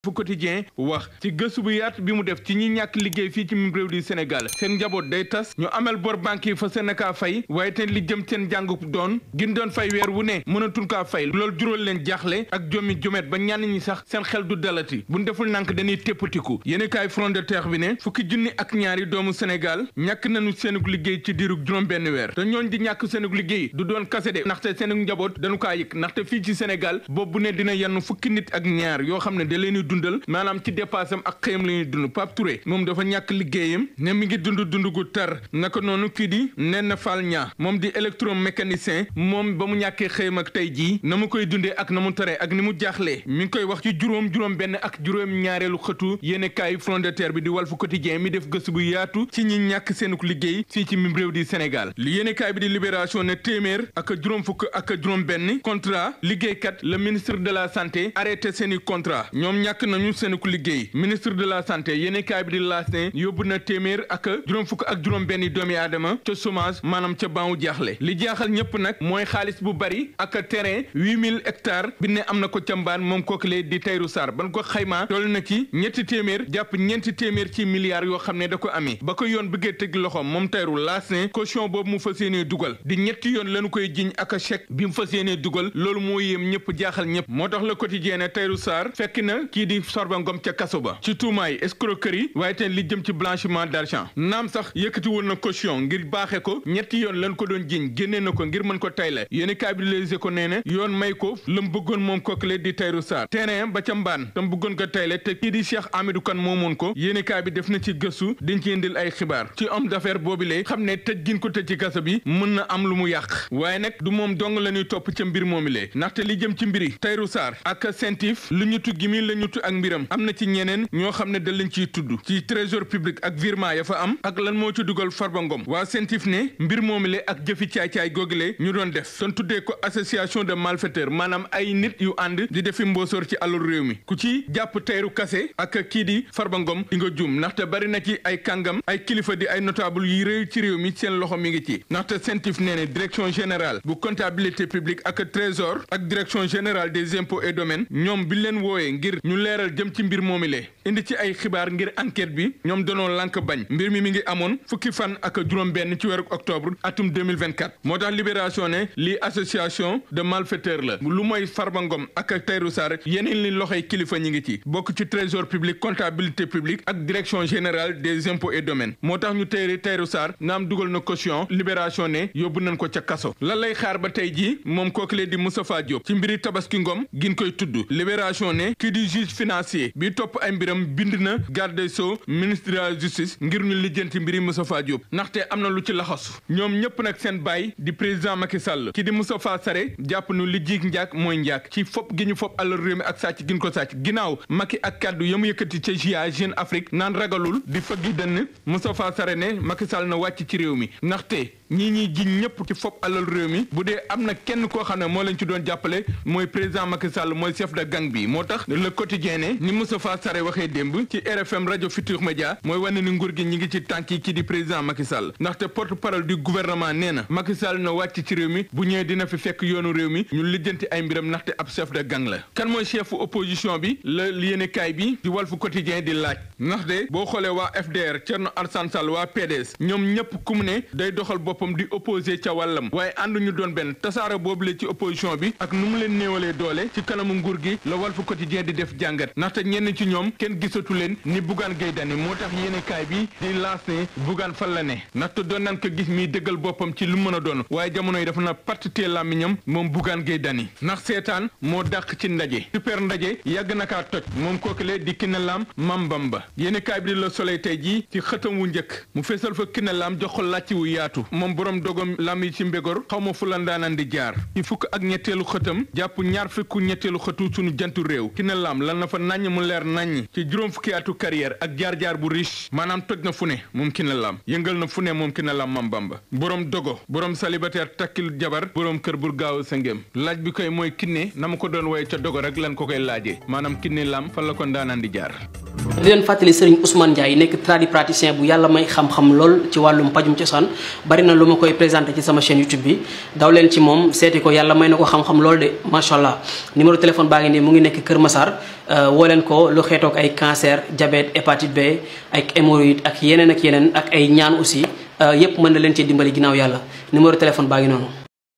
fu quotidien wax ci gëstu bu yaatu bi mu def ci ñi ñàkk liggéey fii ci réew di Sénégal seen njaboot day tas ñu amel bor banque yi fa seen kaa fay waaye te li jëm seen jàngu doon gin doon fay weer wu ne mënatul kaa fay loolu juróol leen jaaxle ak jomi jomet ba ñenn ñi sax seen xel du dalati buñ deful nànk dañuy téppatiku yéeni kaay front de terre bi ne fukki junni ak ñaari doomu Sénégal ñàkk nañu seenug liggéey ci diirug juróom benn weer te ñooñ di ñàkk seenug liggéey du doon kase de ndaxte seenug njaboot dañu kaa yëg ndaxte fii ci Sénégal boobu ne dina yenn fukki nit ak ñaar yoo xam ne da leen di dundal maanaam ci dépassam ak xëyam la ñuy dund Pape Touré moom dafa ñàkk liggéeyam ne mi ngi dund gu tar naka noonu kii di Néné Fall Niang moom di électromécanicien moom ba mu ñàkkee xëyam ak tey jii na mu koy dundee ak na mu taree ak ni mu jaaxlee mi ngi koy wax ci juróom benn ak juróom ñaareelu xëtu yéene kaay front de terre bi di Walf Quotidien mi def gëstu bu yaatu ci ñi ñàkk seenuk liggéey fii ci mim réew di Sénégal li yéene kaay bi di Libération ne téeméer ak juróom fukk ak juróom benn contrat liggéeykat le ministre de la santé arrêté seeni contrat ñoom ñàkk nañu seenuk liggéey ministre de la santé yéene kaay bi di laas ne yóbbu na téeméer ak juróom fukk ak juróom benn doomi aadama ca chômage maanaam ca banwu jaaxle li jaaxal ñëpp nag mooy xaalis bu bari ak terrain 8000 hectares bi ne am na ko ca mbaan moom kookile di Tahirou Sarr ban ko xaymaa toll na ci ñetti téeméer jàpp ñeenti téeméer ci milliards yoo xam ne da ko amee ba ko yoon bëggee teg loxoom moom Tahirou laas ne caution boobu mu fas yéenee dugal di ñetti yoon lañu koy jiñ ak chèque bi mu fas yéenee dugal loolu moo yéem ñëpp jaaxal ñëpp moo tax le quotidien ne Tahirou Sarr fekk na kii di Farba Ngom ca kaso ba ci tuumaay escroquerie waaye te li jëm ci blanchiment d'argent naam sax yëkkati woon na caution ngir baaxee ko ñetti yoon lañ ko doon jiñ génnee na ko ngir mën ko tayle yéeni kaay bi Les Échos nee na yoon may ko lam bëggoon moom kookale di Tahirou Sarr terrain ba ca mbaan tam bëggoon ko tayle te kii di Cheikh Amidou Kane moomoon ko yéeni kaay bi def na ci gëstu dañ ci indil ay xibaar ci homme d'affaires boobilee xam ne tëj gin ko tëj ci kaso bi mën na am lu mu yàq waaye nag du moom dong la ñuy topp ca mbir moomilee ndaxte li jëm ci mbiri Tahirou Sarr ak Sentif lu ñu tu gi mi la ñu tu ak mbiram am na ci ñeneen ñoo xam ne da lañ ciy tudd ci trésor public ak virement ya fa am ak lan moo ci dugal Farba Ngom waa Sentif ne mbir moomile ak jëfi caay-caay googile ñu doon def son tuddee ko association de malfaiteurs maanaam ay nit yu ànd di defi mboosoor ci alal réew mi ku ci jàpp Tahirou Kassé ak kii di Farba Ngom di nga juum ndaxte bari na ci ay kàngam ay kilifa di ay notable yi réew ci réew mi seen loxo mi ngi ci ndaxte Sentif nee ne direction générale bu comptabilité publique ak trésor ak direction générale des impôts et domaines ñoom bi leen wooyee ngir ñu leeral jëm ci mbir moomile indi ci ay xibaar ngir enquête bi ñoom danoo lànk bañ mbir mi ngi amoon fukki fan ak juróom benn ci weeru octobre atum 2024 moo tax Libération ne lii association de malfaiteurs la lu mooy Farba Ngom ak Tahirou Sarr yeneen li loxoy kilifa ñi ngi ci bokk ci trésor public comptabilité publique ak direction générale des impôts et domaines moo tax ñu téere Tahirou Sarr naam dugal na caution Libération ne yóbbu nañ ko ca kaso lan lay xaar ba tey ji moom kookile di Moustapha Diop ci mbiri Tabaski Ngom gin koy tudd Libération ne kii di juge financier bi topp ay mbiram bind na garde des Sceaux ministre de la justice ngir ñu lijjanti mbiri Moustapha Diop ndaxte am na lu ci laxasu ñoom ñëpp nag seen baay di président Macky Sall ki di Moustapha Sarré jàpp nu li jiig njaak mooy njaak ci fop gi ñu fop alal réew mi ak sàcc gin ko sàcc ginnaaw Macky ak kàddu yamu yëkkati ca GIA Jeune Afrique naan ragalul di fëggi dënn Moustapha Sarré ne Macky Sall na wàcc ci réew mi ndaxte ñii jiñ ñëpp ci fop alal réew mi bu dee am na kenn koo xam ne moo leen ci doon jàppale mooy président Macky Sall mooy chef de gang bi moo tax le quotidien ne ni Moustapha Sarré waxee démb ci RFM rajo Futur Média mooy wane ni nguur gi ñi ngi ci tànk yi kii di président Macky Sall ndaxte porte parole du gouvernement nee na Macky Sall na wàcc ci réew mi bu ñëwee dina fi fekk yoonu réew mi ñu lijjanti ay mbiram ndaxte ab chef de gang la kan mooy chefu opposition bi la yéenekaay bi di Walf Quotidien di laaj ndaxte boo xoolee waa FDR Thierno Alassane Sall waa PDS ñoom ñëpp ku mu ne day doxal boppam di opposé ca wàllam waaye ànd ñu doon benn tasaara boobu la ci opposition bi ak nu mu leen néewalee doole ci kanamu nguur gi la Walf Quotidien di def jàngat ndaxte ñenn ci ñoom kenn gisatu leen ni Bougane Gueye Dany moo tax yéenekaay bi di lancé Bougane fan la ne ndaxte doon nan ko gis mi dëggal boppam ci lu mën a doon waaye jamono yi dafa na partitee làmmiñam moom Bougane Gueye Dany ndax seetaan moo dàq ci ndaje super ndaje yàgg na kaa toj moom kookile di Kiné Lam Mambamba yéenekaay bi di Le Soleil tey jii ci xëtam wu njëkk mu feesal fa Kiné Lam jox ko làcc wu yaatu moom borom dogom lam yi ci mbégor xaw ma fu la ndaanaan di jaar ci fukk ak ñetteelu xëtam jàpp ñaar fukk ñetteelu xëtu sunu jantu réew Kiné Lam lan na fa naññ mu leer naññ ci juróom fukki atu carrière ak jaar-jaar bu riche maanaam toj na fu ne moom Kiné Lam yëngal na fu ne moom Kiné Lam Mambamba borom dogo borom célibataire takkil jabar borom kër bul gaaw sa ngéem laaj bi koy mooy Kiné na ma ko doon woye ca dogo rek lan ko koy laajee maanaam Kiné Lam fan la ko ndaanaan di jaar di leen fàttali Serigne Ousmane Ndiaye nekk tradipraticien bu yàlla may xam-xam lool ci wàllum pajum cosaan bari na lu ma koy présenté ci sama chaîne YouTube bi daw leen ci moom seeti ko yàlla may na ko xam-xam lool de macha allah numéro téléphone baa ngi nii mu ngi nekk Kër Massar woo leen ko lu xeetoog ay cancer diabète hépatite B ak hémorroïde ak yeneen ak ay ñaan aussi yépp mën na leen ci dimbali ginnaaw yàlla numéro téléphone baa ngi noonu